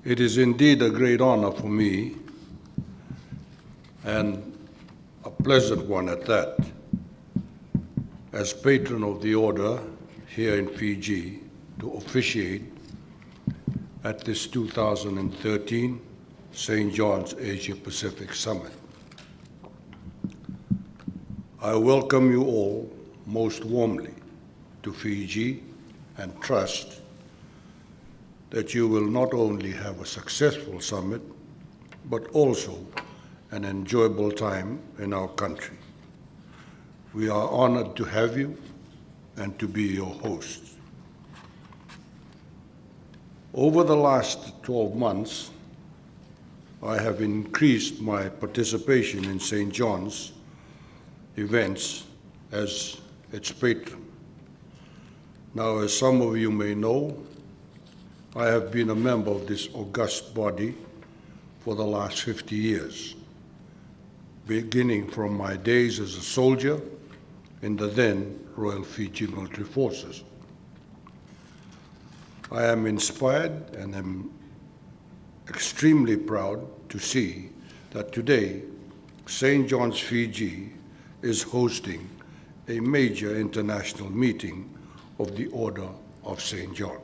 It is indeed a great honor for me, and a pleasant one at that, as patron of the Order here in Fiji, to officiate at this 2013 St. John's Asia Pacific Summit. I welcome you all most warmly to Fiji and trust that you will not only have a successful summit, but also an enjoyable time in our country. We are honored to have you and to be your hosts. Over the last 12 months, I have increased my participation in St. John's events as its patron. Now, as some of you may know, I have been a member of this august body for the last 50 years, beginning from my days as a soldier in the then Royal Fiji Military Forces. I am inspired and am extremely proud to see that today St. John's, Fiji is hosting a major international meeting of the Order of St. John.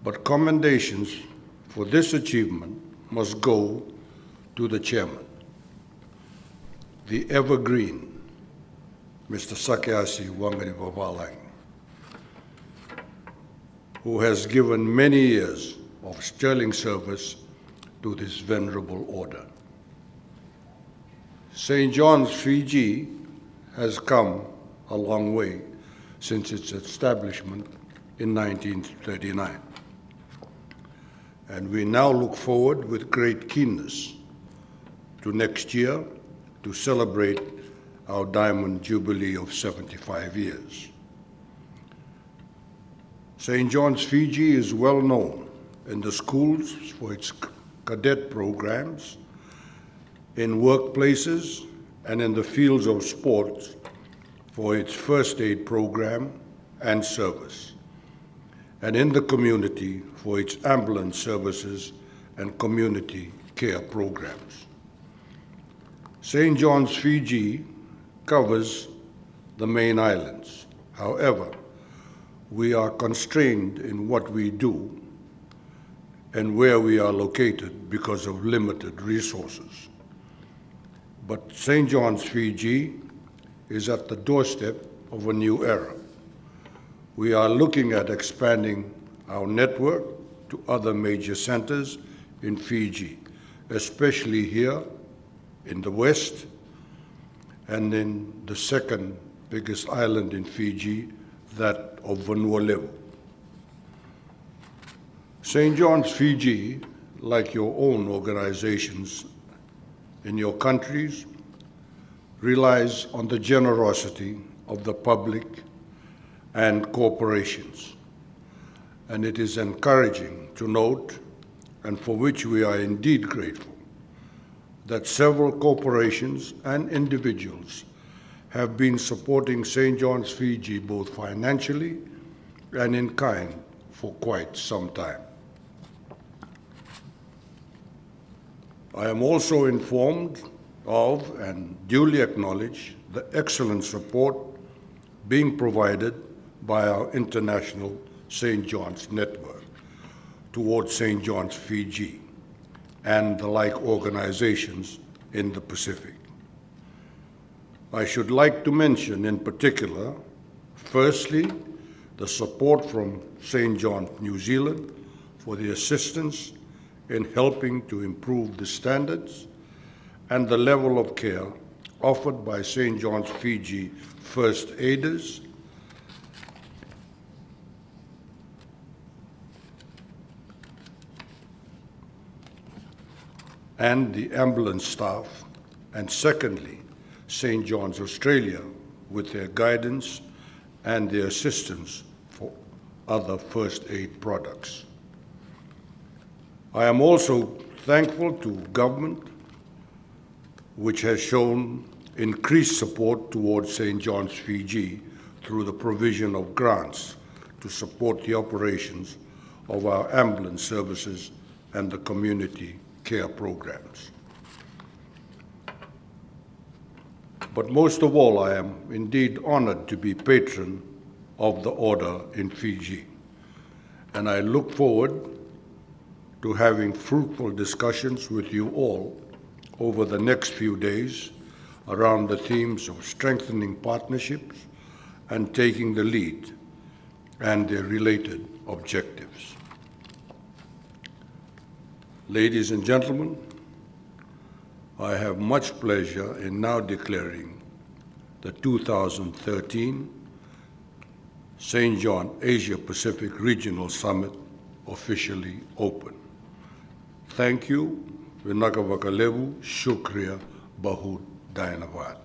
But commendations for this achievement must go to the chairman, the evergreen, Mr. Sakeasi Wangari, who has given many years of sterling service to this venerable order. St. John's, Fiji has come a long way since its establishment in 1939. And we now look forward with great keenness to next year to celebrate our Diamond Jubilee of 75 years. St. John's, Fiji is well known in the schools for its cadet programs, in workplaces, and in the fields of sports for its first aid program and service, and in the community for its ambulance services and community care programs. St. John's, Fiji covers the main islands. However, we are constrained in what we do and where we are located because of limited resources. But St. John's, Fiji is at the doorstep of a new era. We are looking at expanding our network to other major centers in Fiji, especially here in the west and in the second biggest island in Fiji, that of Vanuatu. St. John's, Fiji, like your own organizations in your countries, relies on the generosity of the public and corporations. And it is encouraging to note, and for which we are indeed grateful, that several corporations and individuals have been supporting St. John's, Fiji both financially and in kind for quite some time. I am also informed of and duly acknowledge the excellent support being provided by our international St. John's network towards St. John's, Fiji and the like organizations in the Pacific. I should like to mention in particular, firstly, the support from St. John, New Zealand for the assistance in helping to improve the standards and the level of care offered by St. John's, Fiji first aiders and the ambulance staff, and secondly, St. John's, Australia, with their guidance and their assistance for other first aid products. I am also thankful to government, which has shown increased support towards St. John's, Fiji through the provision of grants to support the operations of our ambulance services and the community care programs. But most of all, I am indeed honored to be patron of the Order in Fiji, and I look forward to having fruitful discussions with you all over the next few days around the themes of strengthening partnerships and taking the lead and their related objectives. Ladies and gentlemen, I have much pleasure in now declaring the 2013 St. John Asia Pacific Regional Summit officially open. Thank you. Vinaka Vakalevu, Shukriya, Bahut Dayanavad.